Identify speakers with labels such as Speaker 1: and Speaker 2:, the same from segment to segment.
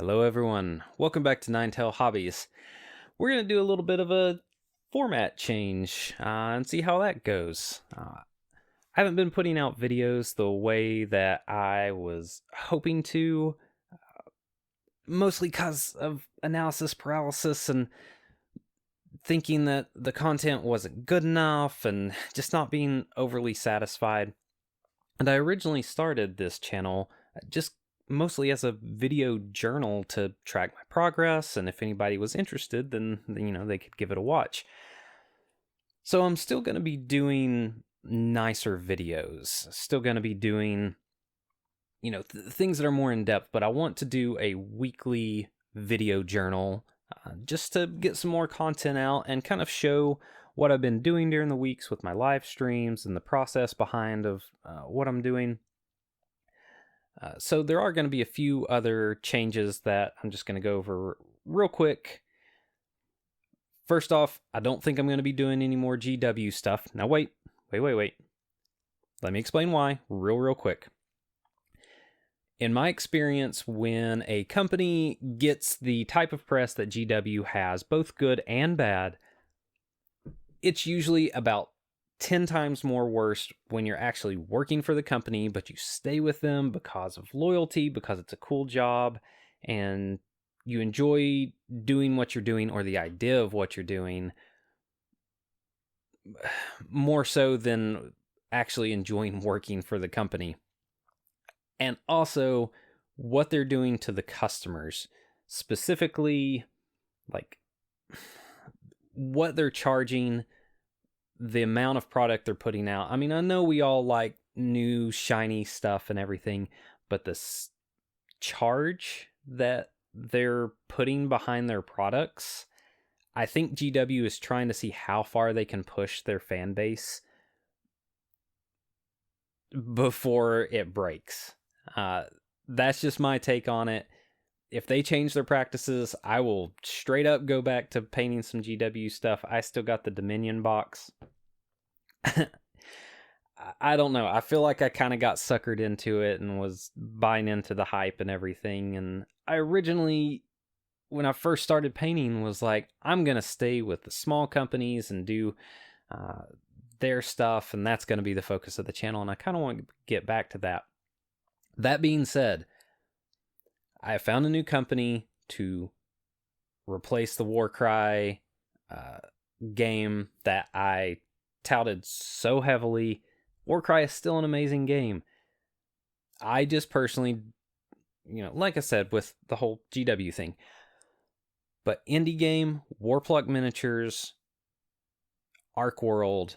Speaker 1: Hello everyone, welcome back to Ninetale Hobbies. We're going to do a little bit of a format change and see how that goes. I haven't been putting out videos the way that I was hoping to, mostly because of analysis paralysis and thinking that the content wasn't good enough and just not being overly satisfied. And I originally started this channel just mostly as a video journal to track my progress, and if anybody was interested, then they could give it a watch. So I'm still going to be doing nicer videos, still going to be doing things that are more in depth, but I want to do a weekly video journal just to get some more content out and kind of show what I've been doing during the weeks with my live streams and the process behind of what I'm doing. So there are going to be a few other changes that I'm just going to go over real quick. First off, I don't think I'm going to be doing any more GW stuff. Now wait. Let me explain why real quick. In my experience, when a company gets the type of press that GW has, both good and bad, it's usually about 10 times more worse when you're actually working for the company, but you stay with them because of loyalty, because it's a cool job, and you enjoy doing what you're doing or the idea of what you're doing more so than actually enjoying working for the company. And also what they're doing to the customers, specifically like what they're charging, the amount of product they're putting out. I mean, I know we all like new shiny stuff and everything, but the charge that they're putting behind their products, I think GW is trying to see how far they can push their fan base before it breaks. That's just my take on it. If they change their practices, I will straight up go back to painting some GW stuff. I still got the Dominion box. I don't know. I feel like I kind of got suckered into it and was buying into the hype and everything. And I originally, when I first started painting, was like, I'm going to stay with the small companies and do their stuff. And that's going to be the focus of the channel. And I kind of want to get back to that. That being said, I found a new company to replace the Warcry game that I touted so heavily. Warcry is still an amazing game. I just personally, like I said, with the whole GW thing, but indie game, Warploque Miniatures, Arc World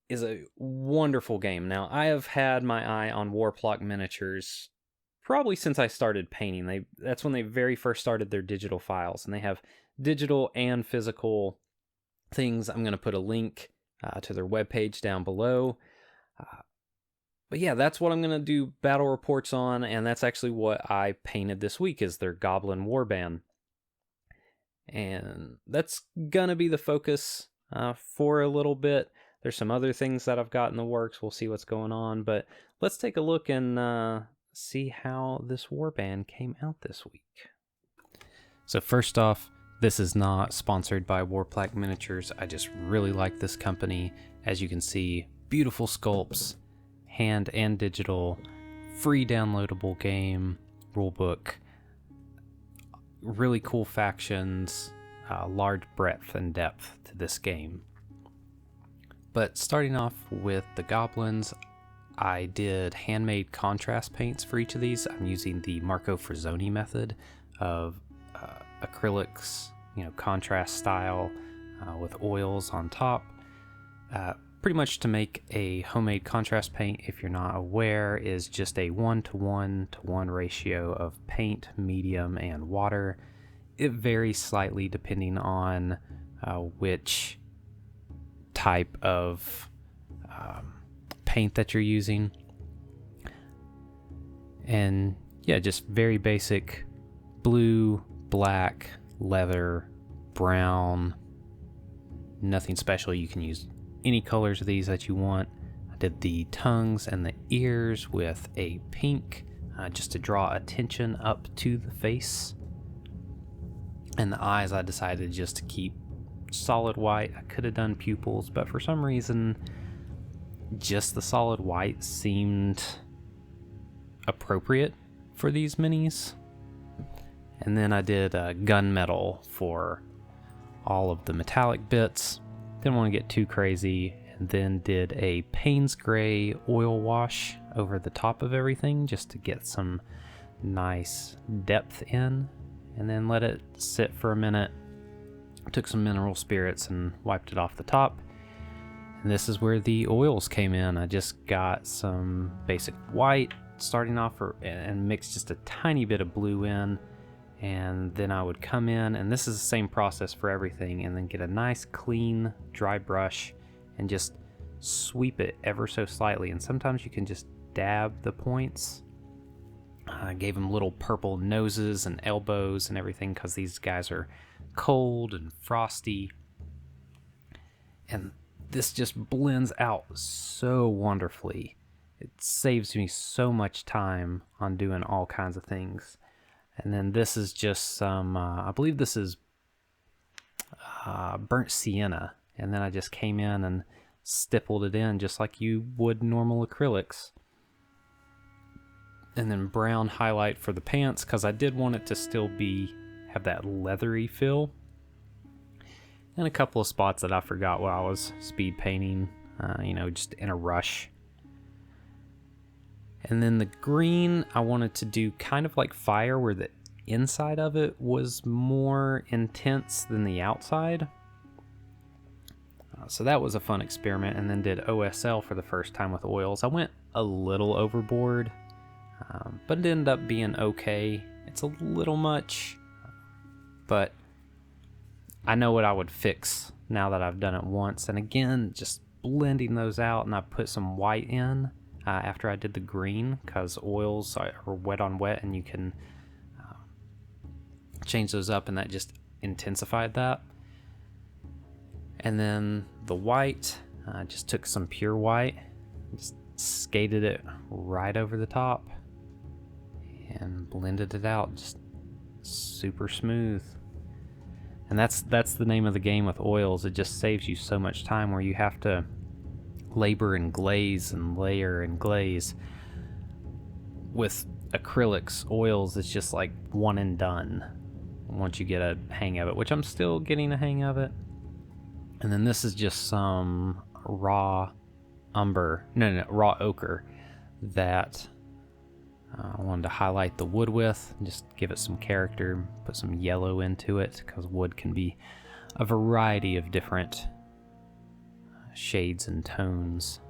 Speaker 1: is a wonderful game. Now, I have had my eye on Warploque Miniatures probably since I started painting. That's when they very first started their digital files, and they have digital and physical things. I'm going to put a link to their webpage down below. But yeah, that's what I'm going to do battle reports on, and that's actually what I painted this week is their Goblin Warband. And that's going to be the focus for a little bit. There's some other things that I've got in the works. We'll see what's going on, but let's take a look and see how this warband came out this week. So first off, this is not sponsored by Warplag Miniatures. I just really like this company. As you can see, beautiful sculpts, hand and digital, free downloadable game, rulebook, really cool factions, large breadth and depth to this game. But starting off with the goblins, I did handmade contrast paints for each of these. I'm using the Marco Frazzoni method of acrylics, contrast style with oils on top. Pretty much to make a homemade contrast paint, if you're not aware, is just a 1:1:1 ratio of paint, medium, and water. It varies slightly depending on which type of paint that you're using. And yeah, just very basic blue, black, leather, brown, nothing special. You can use any colors of these that you want. I did the tongues and the ears with a pink just to draw attention up to the face. And the eyes I decided just to keep solid white. I could have done pupils, but for some reason just the solid white seemed appropriate for these minis. And then I did gunmetal for all of the metallic bits. Didn't want to get too crazy, and then did a Payne's Gray oil wash over the top of everything just to get some nice depth in, and then let it sit for a minute. Took some mineral spirits and wiped it off the top. And this is where the oils came in. I just got some basic white starting off and mixed just a tiny bit of blue in, and then I would come in, and this is the same process for everything, and then get a nice clean dry brush and just sweep it ever so slightly. And sometimes you can just dab the points. I gave them little purple noses and elbows and everything because these guys are cold and frosty, and this just blends out so wonderfully. It saves me so much time on doing all kinds of things. And then this is just some, I believe this is burnt sienna. And then I just came in and stippled it in just like you would normal acrylics. And then brown highlight for the pants because I did want it to still have that leathery feel. And a couple of spots that I forgot while I was speed painting, just in a rush. And then the green, I wanted to do kind of like fire, where the inside of it was more intense than the outside. So that was a fun experiment. And then did OSL for the first time with oils. I went a little overboard, but it ended up being okay. It's a little much, but I know what I would fix now that I've done it once. And again, just blending those out, and I put some white in after I did the green, because oils are wet on wet, and you can change those up, and that just intensified that. And then the white, just took some pure white, just skated it right over the top and blended it out, just super smooth. And that's the name of the game with oils. It just saves you so much time where you have to labor and glaze and layer and glaze. With acrylics, oils, it's just like one and done once you get a hang of it, which I'm still getting a hang of it. And then this is just some raw raw ochre that I wanted to highlight the wood with, and just give it some character, put some yellow into it, because wood can be a variety of different shades and tones.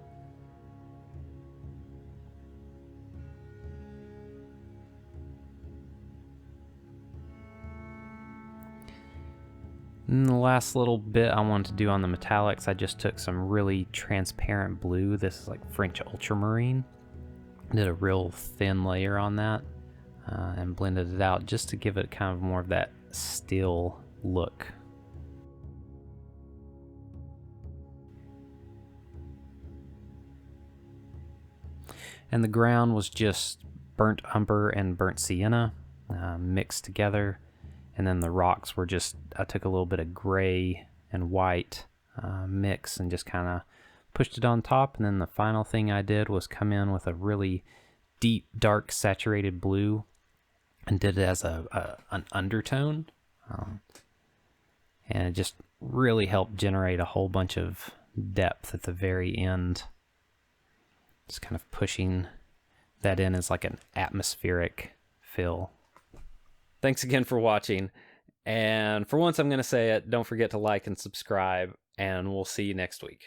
Speaker 1: And the last little bit I wanted to do on the metallics, I just took some really transparent blue. This is like French ultramarine. Did a real thin layer on that and blended it out just to give it kind of more of that still look. And the ground was just burnt umber and burnt sienna mixed together. And then the rocks were just, I took a little bit of gray and white mix and just kind of pushed it on top. And then the final thing I did was come in with a really deep, dark, saturated blue and did it as an undertone. And it just really helped generate a whole bunch of depth at the very end. Just kind of pushing that in as like an atmospheric fill. Thanks again for watching. And for once, I'm going to say it. Don't forget to like and subscribe, and we'll see you next week.